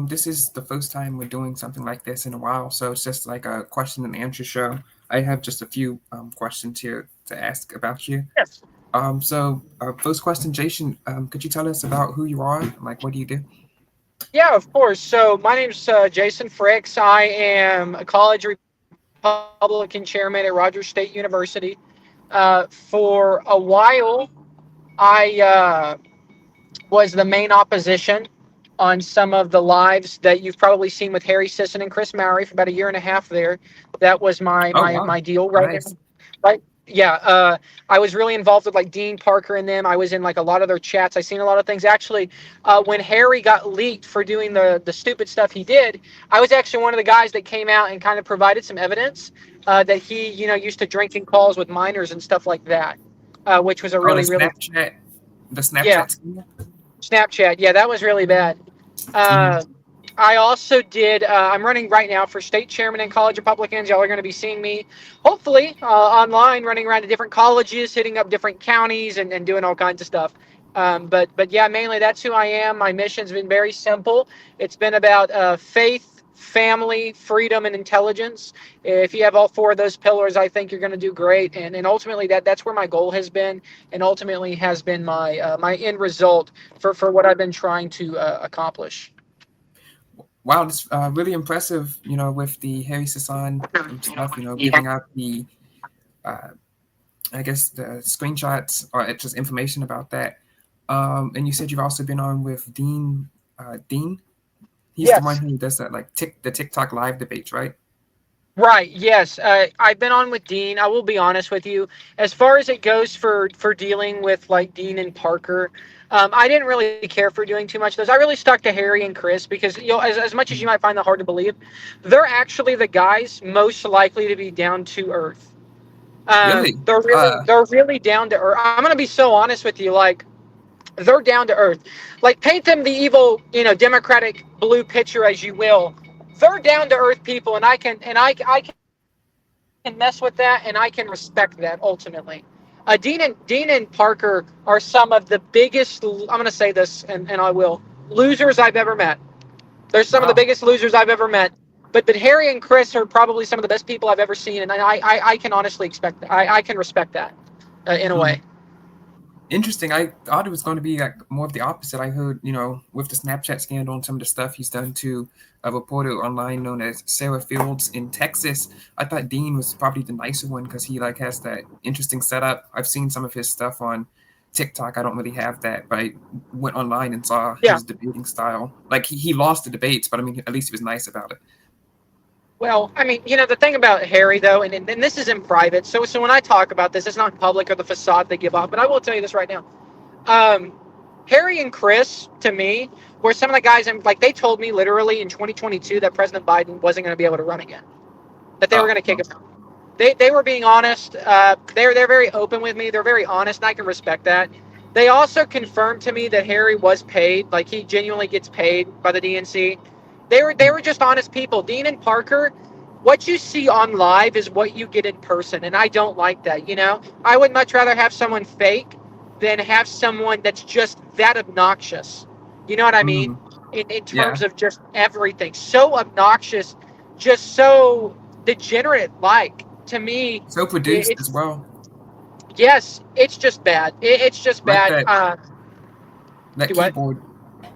This is the first time we're doing something like this in a while, so it's just like a question and answer show. I have just a few questions here to ask about you. Yes. First question, Jason, could you tell us about who you are? Like, what do you do? Yeah, of course. So my name's Jason Fricks. I am a college Republican chairman at Rogers State University. For a while, I was the main opposition on some of the lives that you've probably seen with Harry Sisson and Chris Mowry for about a year and a half there. That was my Oh, my wow. my deal right now. Nice. Right? Yeah, I was really involved with like Dean Parker and them. I was in like a lot of their chats. I seen a lot of things. Actually, when Harry got leaked for doing the stupid stuff he did, I was actually one of the guys that came out and kind of provided some evidence that he, used to drinking calls with minors and stuff like that, which was a Oh, really, really, The yeah, Snapchat scene? Snapchat. Yeah, that was really bad. Mm-hmm. Uh, I also did. I'm running right now for state chairman in College Republicans. Y'all are going to be seeing me, hopefully, online, running around to different colleges, hitting up different counties, and doing all kinds of stuff. But yeah, mainly that's who I am. My mission's been very simple. It's been about faith, family, freedom, and intelligence. If you have all four of those pillars, I think you're going to do great. And ultimately, that's where my goal has been, and ultimately has been my end result for what I've been trying to accomplish. Wow, that's really impressive, with the Harry Sasson stuff, giving out uh, I guess, the screenshots or just information about that. And you said you've also been on with Dean. Dean, he's the one Yes. who does that, like the TikTok live debates, right? Right. Yes. I've been on with Dean. I will be honest with you. As far as it goes for dealing with like Dean and Parker, I didn't really care for doing too much of those. I really stuck to Harry and Chris because as much as you Mhm. might find that hard to believe, they're actually the guys most likely to be down to earth. Really? They're really down to earth. I'm gonna be so honest with you. Like they're down to earth. Like paint them the evil, Democratic blue picture as you will. They're down to earth people, and I can mess with that, and I can respect that ultimately. Dean and Parker are some of the biggest. I'm going to say this, and I will losers I've ever met. They're some of the Wow. biggest losers I've ever met. But Harry and Chris are probably some of the best people I've ever seen, and I can honestly expect that. I can respect that in a Mm. way. Interesting. I thought it was going to be like more of the opposite. I heard, with the Snapchat scandal and some of the stuff he's done to a reporter online known as Sarah Fields in Texas. I thought Dean was probably the nicer one because he like has that interesting setup. I've seen some of his stuff on TikTok. I don't really have that, but I went online and saw Yeah. his debating style. Like he lost the debates, but I mean, at least he was nice about it. Well, I mean, the thing about Harry, though, and this is in private, so when I talk about this, it's not public or the facade they give off, but I will tell you this right now. Um, Harry and Chris, to me, were some of the guys, and like they told me literally in 2022 that President Biden wasn't going to be able to run again, that they were Oh, going to kick well, him out. They were being honest. They're very open with me. They're very honest, and I can respect that. They also confirmed to me that Harry was paid, like he genuinely gets paid by the DNC. They were just honest people. Dean and Parker, what you see on live is what you get in person, and I don't like that. I would much rather have someone fake than have someone that's just that obnoxious. You know what I mean? mm, In yeah, terms of just everything, so obnoxious, just so degenerate. Like to me, so produced as it's well. yes, it's just bad. It's just Like bad. that Do what? keyboard,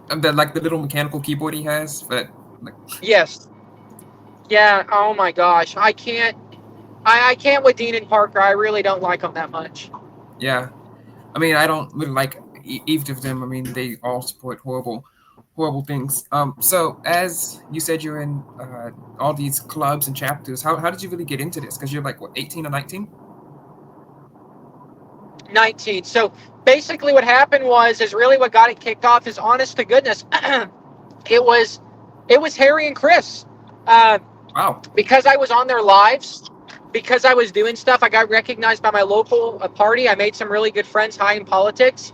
the little mechanical keyboard he has, but like. Yes. Yeah. Oh my gosh, I can't. I can't with Dean and Parker. I really don't like them that much. Yeah, I mean, I don't really like either of them. I mean, they all support horrible things. So as you said, you're in all these clubs and chapters. How did you really get into this? Because you're like what, 18 or 19? 19. So basically, what happened is really what got it kicked off. Is honest to goodness, it was it was Harry and Chris. Uh, Wow. because I was on their lives, because I was doing stuff, I got recognized by my local party. I made some really good friends high in politics.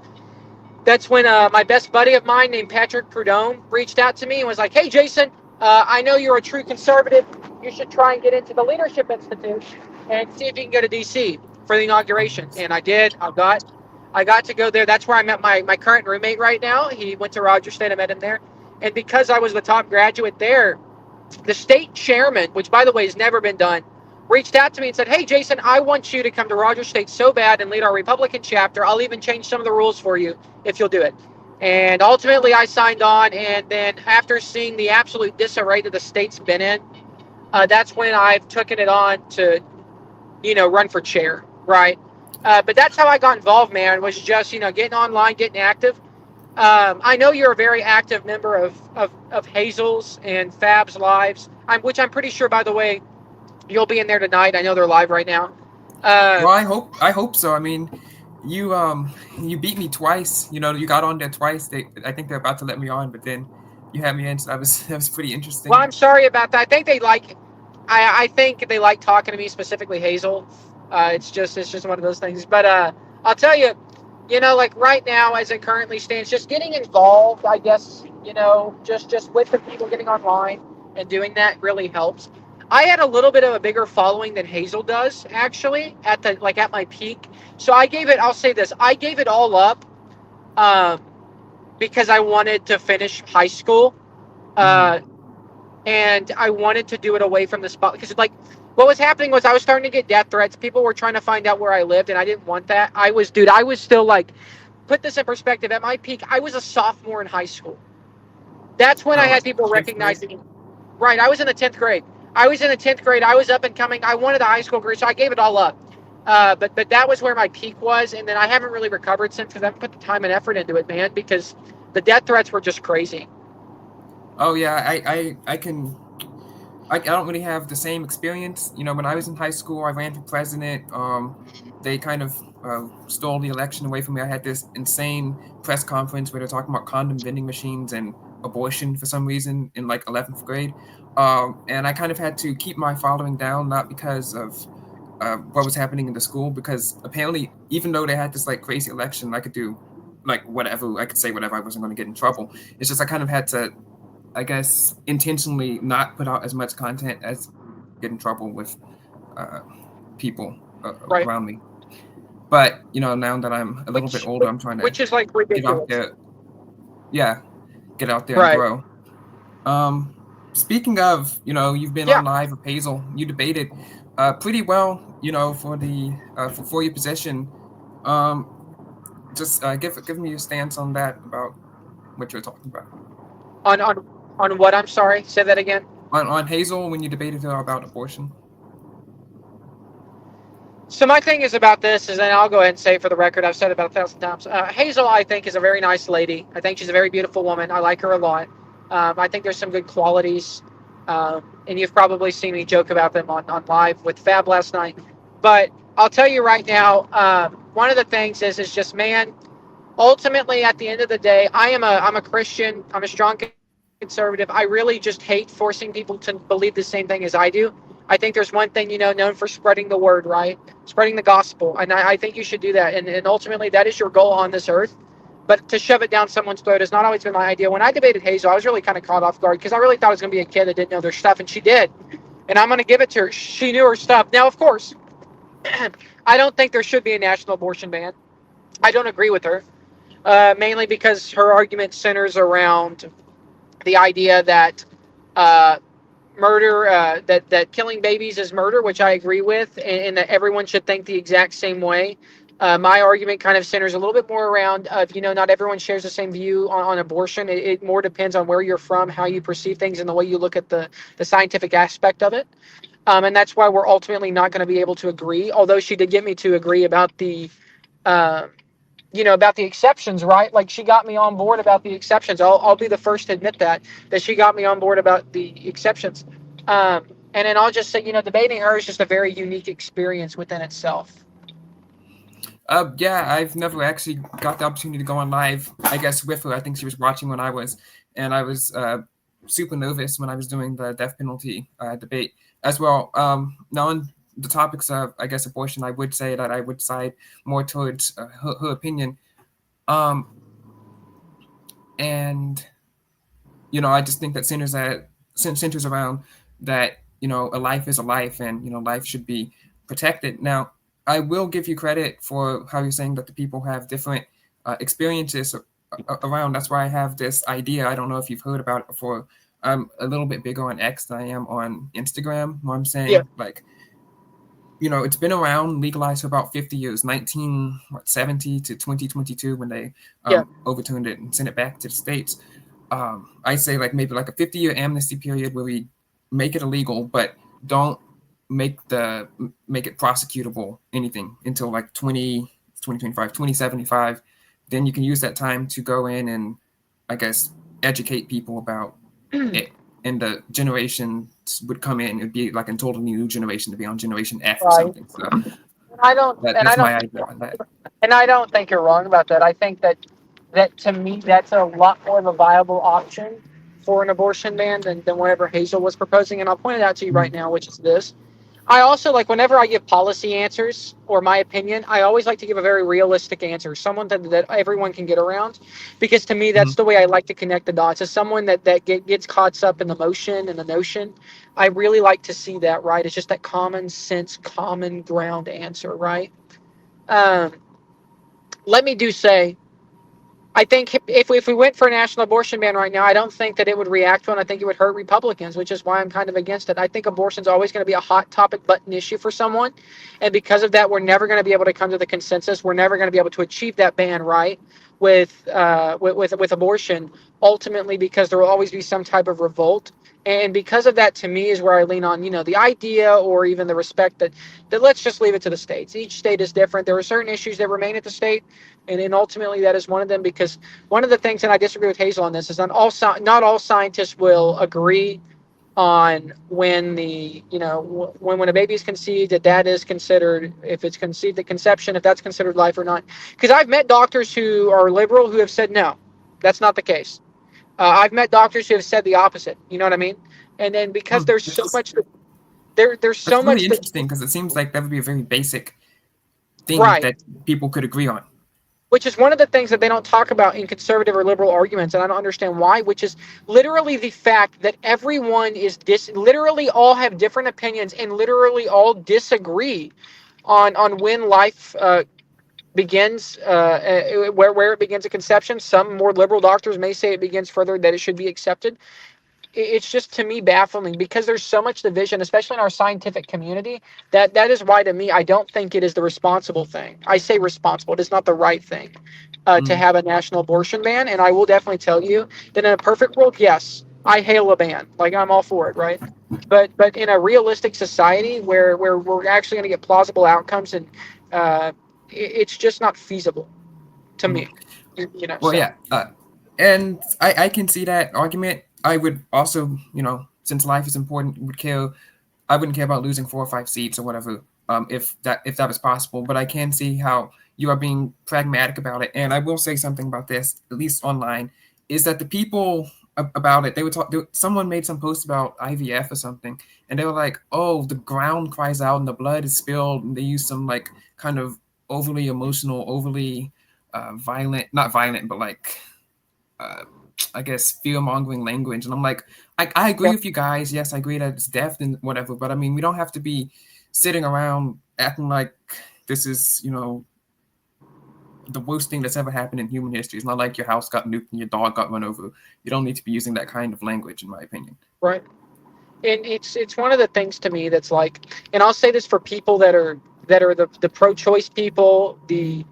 That's when my best buddy of mine named Patrick Prudhomme reached out to me and was like, "Hey, Jason, I know you're a true conservative. You should try and get into the Leadership Institute and see if you can go to D.C. for the inauguration." And I did. I got to go there. That's where I met my current roommate right now. He went to Rogers State. I met him there. And because I was the top graduate there, the state chairman, which by the way has never been done, reached out to me and said, "Hey, Jason, I want you to come to Rogers State so bad and lead our Republican chapter. I'll even change some of the rules for you if you'll do it." And ultimately, I signed on. And then, after seeing the absolute disarray that the state's been in, that's when I've taken it on to, run for chair, right? But that's how I got involved, man. Was just getting online, getting active. I know you're a very active member of Hazels and Fab's lives, which I'm pretty sure, by the way, you'll be in there tonight. I know they're live right now. Uh, Well, I hope so. I mean, you beat me twice. You got on there twice. I think they're about to let me on, but then you had me in, so that was that was pretty well, interesting. I'm sorry about that. I think they like talking to me, specifically Hazel. It's just one of those things. But I'll tell you, like right now, as it currently stands, just getting involved, I guess, just with the people getting online and doing that really helps. I had a little bit of a bigger following than Hazel does, actually, at my peak. So I'll say this, I gave it all up, um, because I wanted to finish high school. Hmm. Uh, and I wanted to do it away from the spot, because like what was happening was I was starting to get death threats. People were trying to find out where I lived, and I didn't want that. I was still like, put this in perspective. At my peak, I was a sophomore in high school. That's when I Oh, had people 10th grade. recognizing me. Right, I was in the 10th grade. I was in the 10th grade. I was up and coming. I wanted a high school career, so I gave it all up. But that was where my peak was, and then I haven't really recovered since, because I haven't put the time and effort into it, man. Because the death threats were just crazy. Oh yeah, I can. I don't really have the same experience. When I was in high school, I ran for president. They kind of stole the election away from me. I had this insane press conference where they're talking about condom vending machines and abortion for some reason in like 11th grade. And I kind of had to keep my following down, not because of what was happening in the school, because apparently, even though they had this like crazy election, I could do like whatever. I could say whatever. I wasn't going to get in trouble. It's just I kind of had to, I guess, intentionally not put out as much content as get in trouble with uh, people Right. around me. But now that I'm a little bit which older, I'm trying to which is like get out ridiculous. there. Yeah, get out there and Right. grow. Um, Speaking of, you've been Yeah. on live with Hazel. You debated pretty well, for the for your position. Um, just give me your stance on that about what you're talking about. On what? I'm sorry. Say that again. On Hazel, when you debated her about abortion. So my thing is about this is, and I'll go ahead and say for the record, I've said it about 1,000 times. Hazel, I think, is a very nice lady. I think she's a very beautiful woman. I like her a lot. I think there's some good qualities, and you've probably seen me joke about them on live with Fab last night. But I'll tell you right now, one of the things is just, man, ultimately at the end of the day, I'm a Christian. I'm a strong conservative. I really just hate forcing people to believe the same thing as I do. I think there's one thing, known for spreading the word, right? Spreading the gospel. And I think you should do that. And ultimately, that is your goal on this earth. But to shove it down someone's throat has not always been my idea. When I debated Hazel, I was really kind of caught off guard, because I really thought it was going to be a kid that didn't know their stuff, and she did. And I'm going to give it to her. She knew her stuff. Now, of course, I don't think there should be a national abortion ban. I don't agree with her, mainly because her argument centers around the idea that uh, murder, that killing babies is murder, which I agree with, and that everyone should think the exact same way. My argument kind of centers a little bit more around of, not everyone shares the same view on abortion. It more depends on where you're from, how you perceive things, and the way you look at the scientific aspect of it. And that's why we're ultimately not going to be able to agree. Although she did get me to agree about uh, about the exceptions, right? Like, she got me on board about the exceptions. I'll be the first to admit that she got me on board about the exceptions. Um, and then I'll just say, debating her is just a very unique experience within itself. Yeah, I've never actually got the opportunity to go on live, I guess, with her. I think she was watching when I was, and I was super nervous when I was doing the death penalty debate as well. Now, on the topics of, I guess, abortion, I would say that I would side more towards her opinion. Um, and, I just think that centers around that, a life is a life, and, life should be protected. Now, I will give you credit for how you're saying that the people have different experiences around. That's why I have this idea. I don't know if you've heard about it before. I'm a little bit bigger on X than I am on Instagram, where I'm Yeah, saying, like, it's been around, legalized for about 50 years, 1970 to 2022, when they yeah, overturned it and sent it back to the states. I say, like, maybe like a 50-year amnesty period where we make it illegal, but don't make it prosecutable anything until like 2025, 2075. Then you can use that time to go in and, I guess, educate people about it. And the generations would come in. It'd be like a totally new generation to be on Generation F or right. something. So And I don't, and I that's don't my think idea on that. And I don't think you're wrong about that. I think that to me that's a lot more of a viable option for an abortion ban than whatever Hazel was proposing. And I'll point it out to you right Mhm. now, which is this. I also like whenever I give policy answers or my opinion, I always like to give a very realistic answer, someone that everyone can get around, because to me that's Mhm. the way I like to connect the dots. As someone gets caught up in the motion and the notion, I really like to see that, right. It's just that common sense, common ground answer, right. Um, Let me do say, I think if we went for a national abortion ban right now, I don't think that it would react well. I think it would hurt Republicans, which is why I'm kind of against it. I think abortion's always going to be a hot topic button issue for someone. And because of that, we're never going to be able to come to the consensus. We're never going to be able to achieve that ban, right? With abortion, ultimately, because there will always be some type of revolt. And because of that, to me, is where I lean on, the idea or even the respect that let's just leave it to the states. Each state is different. There are certain issues that remain at the state, and ultimately that is one of them, because one of the things, and I disagree with Hazel on this, is not all scientists will agree on when when a baby is conceived, that is considered, if it's conceived at conception, if that's considered life or not. Because I've met doctors who are liberal who have said no, that's not the case. I've met doctors who have said the opposite. You know what I mean? And then because Hmm. there's so much there's so That's really much that interesting because it seems like that would be a very basic thing right. that people could agree on. Which is one of the things that they don't talk about in conservative or liberal arguments, and I don't understand why, which is literally the fact that everyone literally all have different opinions and literally all disagree on when life begins, where it begins at conception. Some more liberal doctors may say it begins further, that it should be accepted. It's just, to me, baffling, because there's so much division, especially in our scientific community, that is why, to me, I don't think it is the responsible thing. I say responsible, it is not the right thing, to Mm. have a national abortion ban. And I will definitely tell you that in a perfect world, yes, I hail a ban, like I'm all for it, right. But in a realistic society where we're actually going to get plausible outcomes, and it's just not feasible to Mm. me, Well, so yeah, and I can see that argument. I would also, since life is important, I wouldn't care about losing 4 or 5 seats or whatever, if that was possible. But I can see how you are being pragmatic about it. And I will say something about this, at least online, is that the people about it, they would talk. Someone made some post about IVF or something, and they were like, "Oh, the ground cries out and the blood is spilled," and they used some like kind of overly emotional, overly violent, not violent, but like uh, I guess fear mongering language. And I'm like, I agree yeah, with you guys. Yes, I agree that it's death and whatever. But I mean, we don't have to be sitting around acting like this is, the worst thing that's ever happened in human history. It's not like your house got nuked and your dog got run over. You don't need to be using that kind of language, in my opinion. right. And it's one of the things to me that's like, and I'll say this for people that are the pro-choice people, the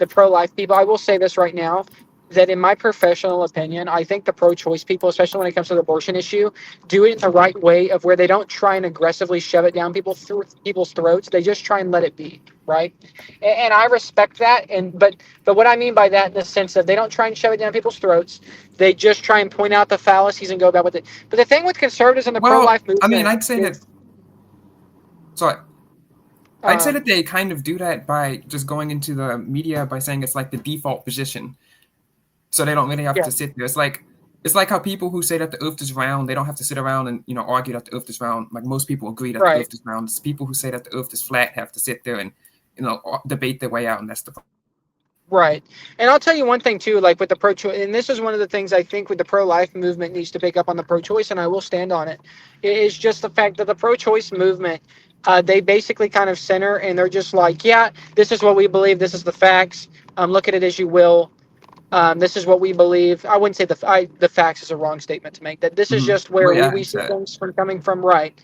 pro-life people. I will say this right now, that in my professional opinion, I think the pro-choice people, especially when it comes to the abortion issue, do it in the right way, of where they don't try and aggressively shove it down people's throats. They just try and let it be, right. And I respect that. But what I mean by that, in the sense of, they don't try and shove it down people's throats. They just try and point out the fallacies and go about with it. But the thing with conservatives and the Well, pro-life I mean, movement I'd say that. is, Sorry, I'd say um, that they kind of do that by just going into the media by saying it's like the default position, so they don't really have yeah, to sit there. It's like how people who say that the Earth is round, they don't have to sit around and argue that the Earth is round. Like most people agree that the right. Earth is round. It's people who say that the Earth is flat have to sit there and debate their way out, and that's the problem. Right. And I'll tell you one thing too, like with the pro-choice, and this is one of the things I think with the pro-life movement needs to pick up on the pro-choice, and I will stand on it, is just the fact that the pro-choice movement, they basically kind of center, and they're just like, yeah, this is what we believe, this is the facts, look at it as you will. This is what we believe. I wouldn't say the facts is a wrong statement to make. That this is Hmm. just where Well, yeah, we it's see that. things from coming from. Right.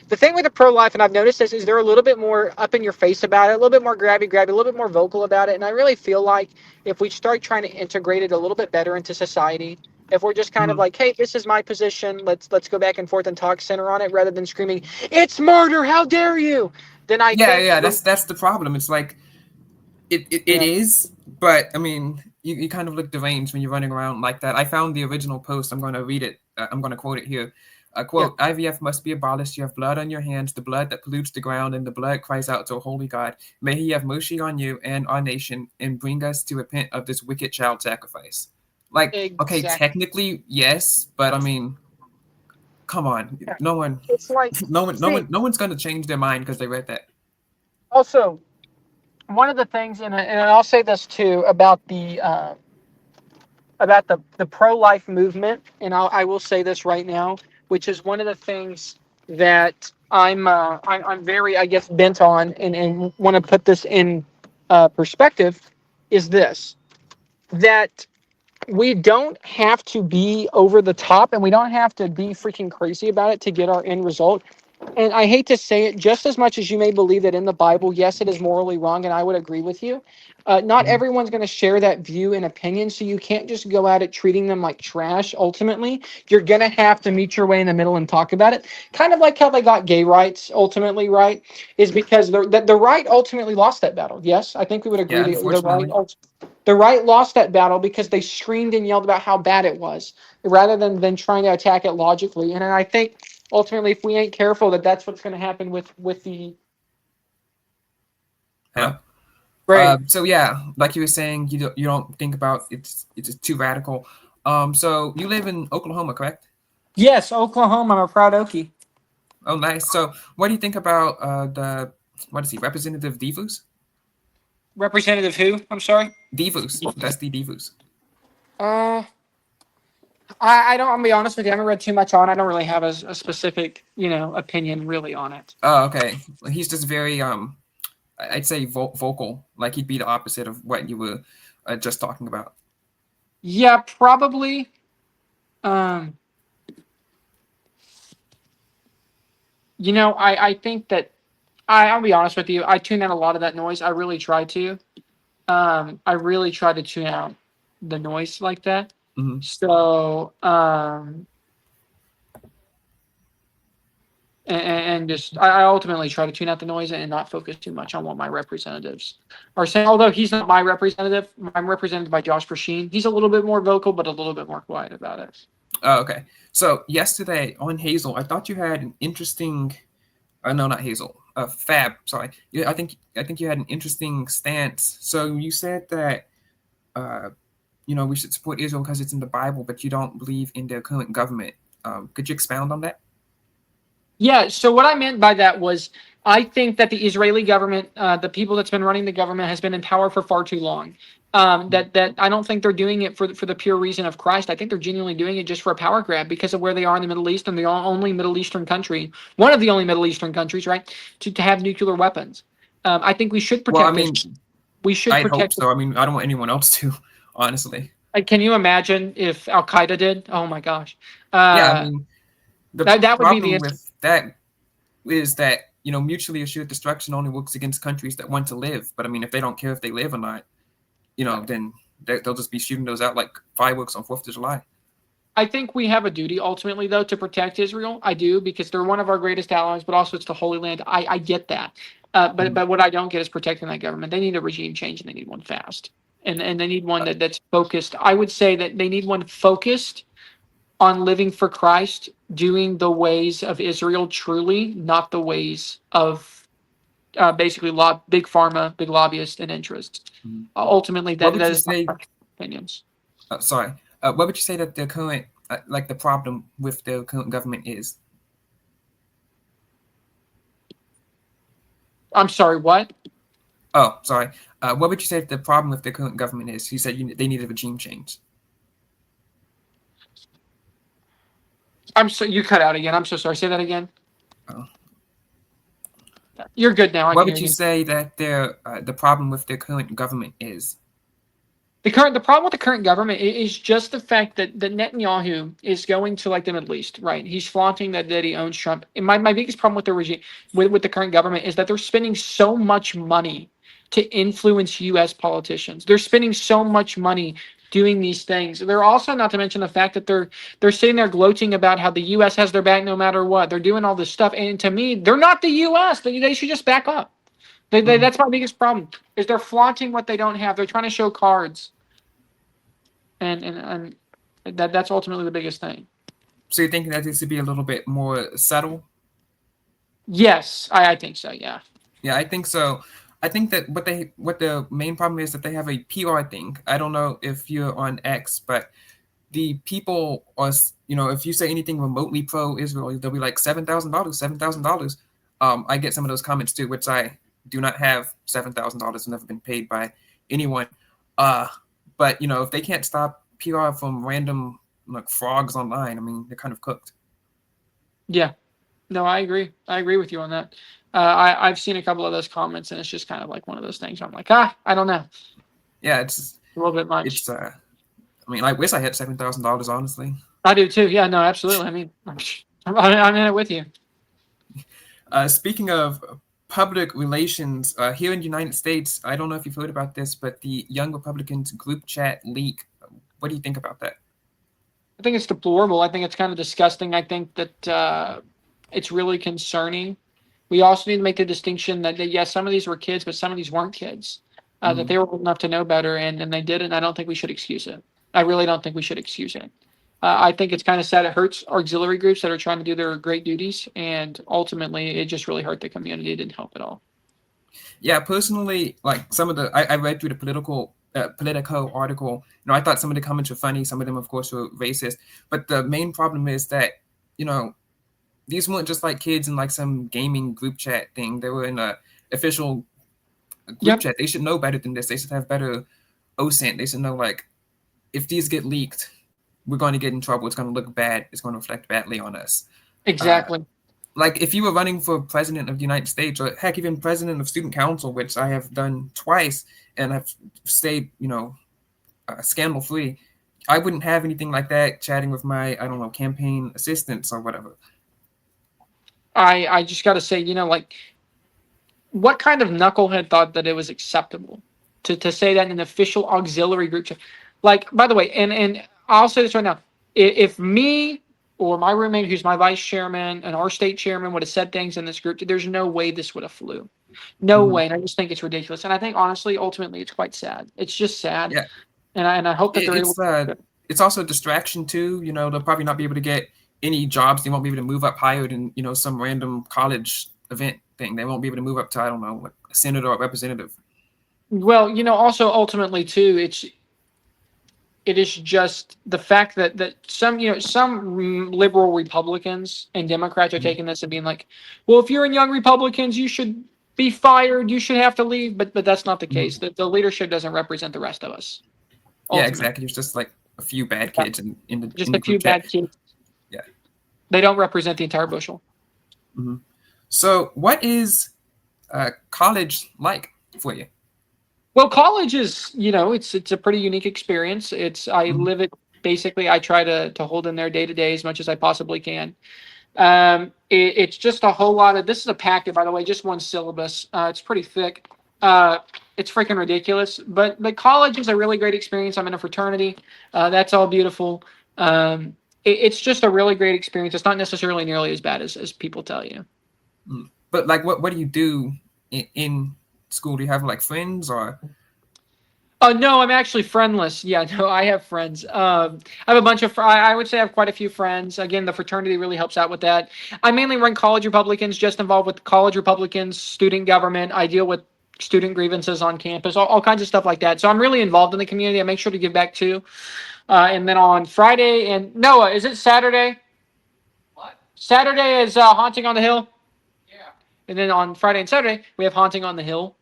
The thing with the pro-life, and I've noticed this, is they're a little bit more up in your face about it, a little bit more grabby, a little bit more vocal about it. And I really feel like if we start trying to integrate it a little bit better into society, if we're just kind of Hmm. like, hey, this is my position, let's go back and forth and talk center on it, rather than screaming, it's murder, how dare you? Then I Yeah, think yeah, we're, that's the problem. It's like it yeah, is, but I mean, you kind of look deranged when you're running around like that. I found the original post. I'm going to read it. I'm going to quote it here. yeah, Quote, IVF must be abolished. You have blood on your hands, the blood that pollutes the ground, and the blood cries out to a holy God. May he have mercy on you and our nation and bring us to repent of this wicked child sacrifice. Like, okay, exactly. technically, yes, but I mean, come on. Yeah. No one, It's like, see, no one's going to change their mind because they read that. also, one of the things, and I'll say this too about the pro life movement, and I will say this right now, which is one of the things that I'm very, I guess, bent on, and want to put this in perspective, is this, that we don't have to be over the top, and we don't have to be freaking crazy about it to get our end result. And I hate to say it, just as much as you may believe that in the Bible, yes, it is morally wrong, and I would agree with you. Not Mhm. everyone's going to share that view and opinion, so you can't just go at it treating them like trash. Ultimately, you're going to have to meet your way in the middle and talk about it. Kind of like how they got gay rights, ultimately, right? Is because the right ultimately lost that battle. Yes, I think we would agree Yeah, that unfortunately. the right lost that battle because they screamed and yelled about how bad it was, rather than trying to attack it logically. And I think ultimately, if we ain't careful, that's what's going to happen with the Hello. great. So yeah, like you were saying, you don't think about it's too radical. So you live in Oklahoma, correct? Yes, Oklahoma. I'm a proud Okie. Oh, nice. So what do you think about the what is he, Representative Divus? Representative who? I'm sorry. Divus, Dusty Divus. Uh, I don't. I'm gonna be honest with you. I haven't read too much on. I don't really have a specific, opinion really on it. Oh, okay. He's just very I'd say vocal. Like he'd be the opposite of what you were just talking about. Yeah, probably. Um, I think that I'll be honest with you. I tune out a lot of that noise. I really try to. I really try to tune out the noise like that. Hmm. So, and just I ultimately try to tune out the noise and not focus too much on what my representatives are saying. Although he's not my representative, I'm represented by Josh Brasheen. He's a little bit more vocal, but a little bit more quiet about it. Oh, okay. So yesterday on Hazel, I thought you had an interesting. No, not Hazel. Fab. Sorry. Yeah, I think you had an interesting stance. So you said that uh, we should support Israel because it's in the Bible, but you don't believe in their current government. Could you expound on that? Yeah. So what I meant by that was, I think that the Israeli government, the people that's been running the government, has been in power for far too long. That I don't think they're doing it for the pure reason of Christ. I think they're genuinely doing it just for a power grab because of where they are in the Middle East, and the only Middle Eastern country, one of the only Middle Eastern countries, right, to have nuclear weapons. I think we should Well, I protect mean, Israel. We should I'd hope protect. so. I mean, I don't want anyone else to, honestly. Can you imagine if Al Qaeda did? Oh my gosh, Yeah, I uh, mean, the that would be the problem instant. with that is that mutually assured destruction only works against countries that want to live. But I mean, if they don't care if they live or not, then they'll just be shooting those out like fireworks on Fourth of July. I think we have a duty ultimately, though, to protect Israel. I do, because they're one of our greatest allies, but also it's the Holy Land. I get that, but Mhm. but what I don't get is protecting that government. They need a regime change, and they need one fast, and they need one Uh, that's focused. I would say that they need one focused on living for Christ, doing the ways of Israel truly, not the ways of basically big pharma, big lobbyists, and interests. mhm. Ultimately, What that would that you is my say? opinions. Sorry. What would you say that the current, like the problem with the current government is? I'm sorry, what? Oh, sorry. What would you say the problem with the current government is? You said they need a regime change. You cut out again. I'm so sorry. Say that again. Uh, You're good now. I what can hear would you you. say that the problem with their current government is? The problem with the current government is just the fact that Netanyahu is going to like the Middle East, right? He's flaunting that he owns Trump. And my biggest problem with the regime, with the current government, is that they're spending so much money to influence U.S. politicians. They're spending so much money doing these things. They're also, not to mention the fact that they're sitting there gloating about how the U.S. has their back no matter what. They're doing all this stuff, and to me, they're not the U.S. They should just back up. Mm. That's my biggest problem, is they're flaunting what they don't have. They're trying to show cards, and that's ultimately the biggest thing. So you think that needs to be a little bit more subtle? Yes, I think so. Yeah. Yeah, I think so. I think that what the main problem is that they have a PR thing. I don't know if you're on X, but the people are, if you say anything remotely pro-Israel, they'll be like $7,000, $7,000. I get some of those comments too, which I do not have $7,000. Never been paid by anyone. But if they can't stop PR from random like frogs online, I mean, they're kind of cooked. Yeah. No, I agree. I agree with you on that. I've seen a couple of those comments, and it's just kind of like one of those things. I'm like, I don't know. Yeah, it's A little bit much. it's. I mean, I wish I had $7,000. Honestly. I do too. Yeah. No, absolutely. I mean, I'm in it with you. Speaking of public relations, here in the United States, I don't know if you've heard about this, but the Young Republicans group chat leak. What do you think about that? I think it's deplorable. I think it's kind of disgusting. I think that it's really concerning. We also need to make the distinction that yes, some of these were kids, but some of these weren't kids. That they were old enough to know better, and they didn't. I don't think we should excuse it. I really don't think we should excuse it. I think it's kind of sad. It hurts auxiliary groups that are trying to do their great duties, and ultimately, it just really hurt the community. It didn't help at all. Yeah, personally, like some of the, I read through the Politico article. I thought some of the comments were funny. Some of them, of course, were racist. But the main problem is that, these weren't just like kids in like some gaming group chat thing. They were in a official group chat. They should know better than this. They should have better OSINT. They should know, like, if these get leaked, we're going to get in trouble. It's going to look bad. It's going to reflect badly on us. Exactly. Like if you were running for president of the United States, or heck, even president of student council, which I have done twice and have stayed, scandal free, I wouldn't have anything like that chatting with my, I don't know, campaign assistants or whatever. I just got to say, like, what kind of knucklehead thought that it was acceptable to say that in an official auxiliary group chat? Like, by the way, and I'll say this right now, if me or my roommate, who's my vice chairman, and our state chairman would have said things in this group, there's no way this would have flew. No way. And I just think it's ridiculous. And I think, honestly, ultimately, it's quite sad. It's just sad. Yeah. And I hope that they're able to. It's also a distraction, too. They'll probably not be able to get any jobs. They won't be able to move up higher than, some random college event thing. They won't be able to move up to, I don't know, like a senator or representative. Well, also ultimately, too, it is just the fact that some liberal Republicans and Democrats are taking this and being like, well, if you're in Young Republicans, you should be fired. You should have to leave. But that's not the case. The leadership doesn't represent the rest of us. Ultimately. Yeah, exactly. It's just like a few bad kids in the few bad kids. Yeah. They don't represent the entire bushel. Mm-hmm. So what is college like for you? Well, college is, it's a pretty unique experience. I live it, basically. I try to hold in there day to day as much as I possibly can. It's just a whole lot of, this is a packet, by the way, just one syllabus. It's pretty thick. It's freaking ridiculous, but college is a really great experience. I'm in a fraternity. That's all beautiful. It's just a really great experience. It's not necessarily nearly as bad as people tell you. But like, what do you do in school? Do you have like friends or? No, I'm actually friendless. Yeah, no, I have friends. I have a bunch of, I would say I have quite a few friends. Again, the fraternity really helps out with that. I mainly run college Republicans, just involved with college Republicans, student government. I deal with student grievances on campus, all kinds of stuff like that. So I'm really involved in the community. I make sure to give back too. And then on Friday, and Noah, is it Saturday? What? Saturday is Haunting on the Hill. Yeah. And then on Friday and Saturday, we have Haunting on the Hill,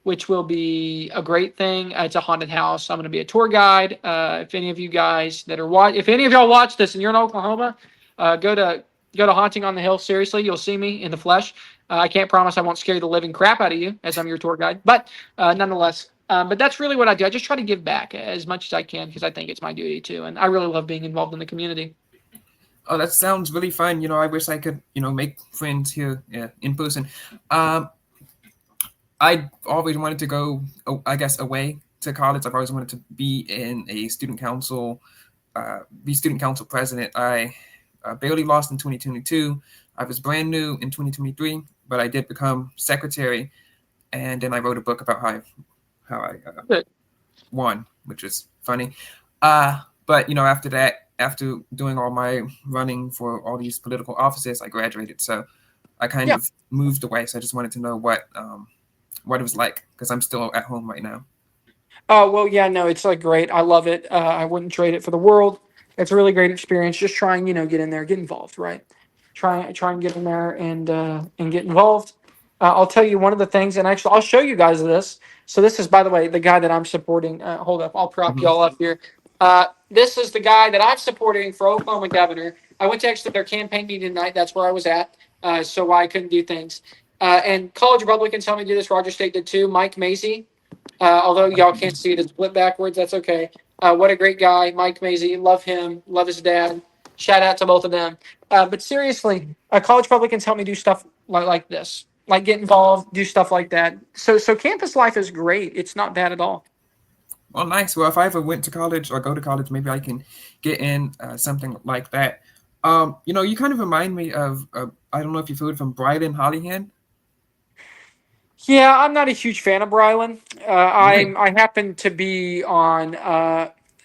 which will be a great thing. It's a haunted house. I'm going to be a tour guide. If any of you guys if any of y'all watch this and you're in Oklahoma, go to Haunting on the Hill. Seriously, you'll see me in the flesh. I can't promise I won't scare the living crap out of you as I'm your tour guide, but nonetheless. But that's really what I do. I just try to give back as much as I can because I think it's my duty too, and I really love being involved in the community. Oh, that sounds really fun. I wish I could, make friends here, yeah, in person. Um, I always wanted to go, I guess, away to college. I've always wanted to be in a student council, be student council president. I barely lost in 2022. I was brand new in 2023, but I did become secretary, and then I wrote a book about how I But won, which is funny. But after that, after doing all my running for all these political offices, I graduated. So I kind yeah. of moved away. So I just wanted to know what it was like because I'm still at home right now. Oh, well, yeah, no, it's like great. I love it. I wouldn't trade it for the world. It's a really great experience. Just try and get in there, get involved, right? Try and get in there and get involved. I'll tell you one of the things, and actually, I'll show you guys this. So this is, by the way, the guy that I'm supporting. Hold up, I'll prop Hmm. y'all up here. This is the guy that I'm supporting for Oklahoma governor. I went to actually their campaign meeting tonight. That's where I was at. So I couldn't do things. And college Republicans helped me do this. Roger State did too. Mike Macy. Although y'all can't see it, it's split backwards. That's okay. What a great guy, Mike Mazy. Love him. Love his dad. Shout out to both of them. But seriously, college Republicans help me do stuff like this, like get involved, do stuff like that. So campus life is great. It's not bad at all. Well, nice. Well, if I ever went to college or go to college, maybe I can get in something like that. You kind of remind me of I don't know if you've heard from Bryden Hollyhan. Yeah, I'm not a huge fan of Brylan. Really? I happen to be on.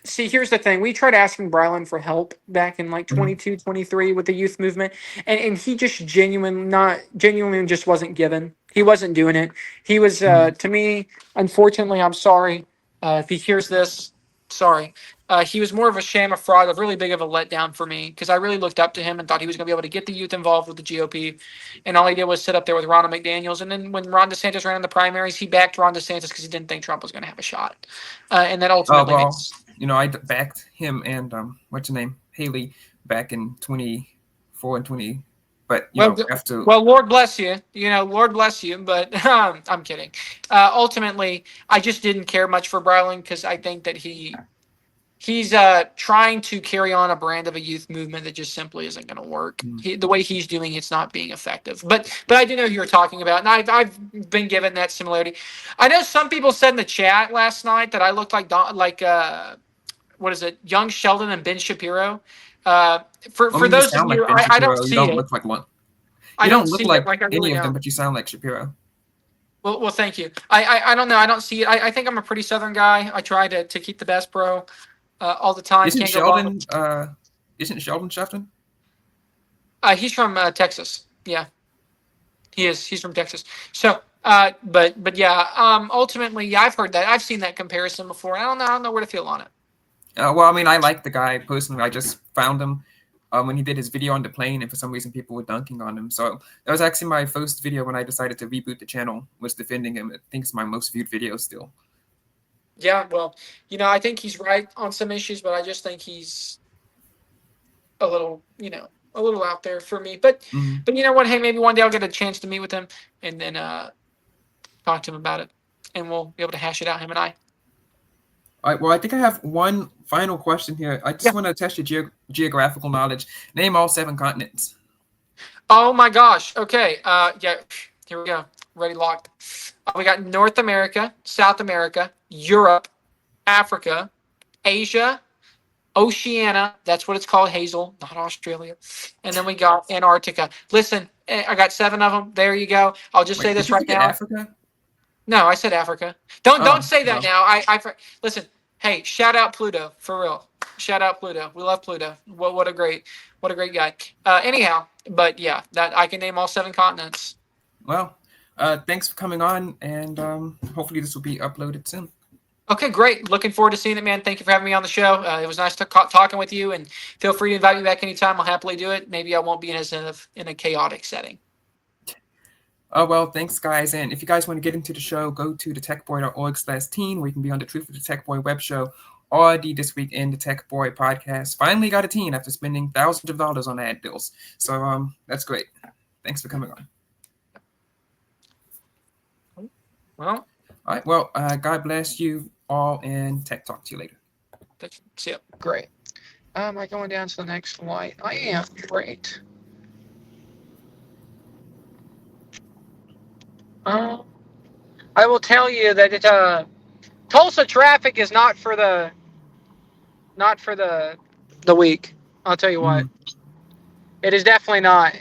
See, here's the thing. We tried asking Brylan for help back in like Hmm. 22, 23 with the youth movement, and he just genuinely just wasn't given. He wasn't doing it. He was Hmm. to me. Unfortunately, I'm sorry if he hears this. Sorry. He was more of a sham, a fraud, a really big of a letdown for me because I really looked up to him and thought he was going to be able to get the youth involved with the GOP, and all he did was sit up there with Ronna McDaniels. And then when Ron DeSantis ran in the primaries, he backed Ron DeSantis because he didn't think Trump was going to have a shot. And that Oh ultimately well, makes. I backed him and what's her name, Haley, back in 24 and 20. But Well, after. well, Lord bless you. Lord bless you. But I'm kidding. Ultimately, I just didn't care much for Browning because I think that he's trying to carry on a brand of a youth movement that just simply isn't going to work. Mm. The way he's doing it's not being effective. But I do know who you're talking about, and I've been given that similarity. I know some people said in the chat last night that I looked like what is it, young Sheldon and Ben Shapiro. Uh, I for mean, you those of sound like you, Ben I don't Shapiro. You see don't it. look like one. I You don't don't look see it. like Like I really any of them, don't. but you sound like Shapiro. Well, thank you. I don't know. I don't see it. I think I'm a pretty Southern guy. I try to keep the best pro all the time. Isn't Can't go wrong with. Sheldon? Isn't Sheldon Shefton? He's from Texas. Yeah, he is. He's from Texas. So, but yeah. Ultimately, yeah, I've heard that. I've seen that comparison before. I don't know. I don't know where to feel on it. Well, I mean, I like the guy personally. I just found him when he did his video on the plane, and for some reason, people were dunking on him. So that was actually my first video when I decided to reboot the channel. Was defending him. I think it's my most viewed video still. Yeah. Well, I think he's right on some issues, but I just think he's a little, a little out there for me. Mm. But you know what? Hey, maybe one day I'll get a chance to meet with him and then talk to him about it, and we'll be able to hash it out, him and I. All right. Well, I think I have one final question here. I just Yeah. want to test your geographical knowledge. Name all 7 continents. Oh my gosh. Okay. Yeah. Here we go. Ready, locked. We got North America, South America, Europe, Africa, Asia, Oceania. That's what it's called, Hazel, not Australia. And then we got Antarctica. Listen, I got 7 of them. There you go. I'll just say Wait, did this you right forget now. Africa? No, I said Africa. Don't Oh, say that well. now. Listen. Hey, shout out Pluto for real. Shout out Pluto. We love Pluto. What a great guy. Anyhow, but yeah, that I can name all 7 continents. Well, thanks for coming on, and hopefully this will be uploaded soon. Okay, great. Looking forward to seeing it, man. Thank you for having me on the show. It was nice talking with you, and feel free to invite me back anytime. I'll happily do it. Maybe I won't be in a chaotic setting. Oh, well, thanks, guys. And if you guys want to get into the show, go to thetechboy.org/teen, where you can be on the Truth of the Tech Boy web show or the This Week in the Tech Boy podcast. Finally got a teen after spending thousands of dollars on ad bills. So that's great. Thanks for coming on. Well, All right. Well, God bless you all, and tech talk to you later. yep, great. Am I going down to the next light? I am. Great. Um, I will tell you that Tulsa traffic is not for the weak. I'll tell you what. Mm. It is definitely not.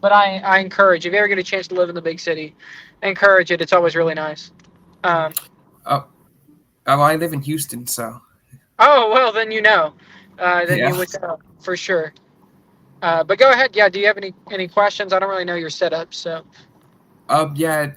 But I encourage, if you ever get a chance to live in the big city, encourage it. It's always really nice. Um, Oh, well, I live in Houston, so oh, well, then you know. Then yeah. you would know for sure. But go ahead. Yeah, do you have any questions? I don't really know your setup, so. Yeah. This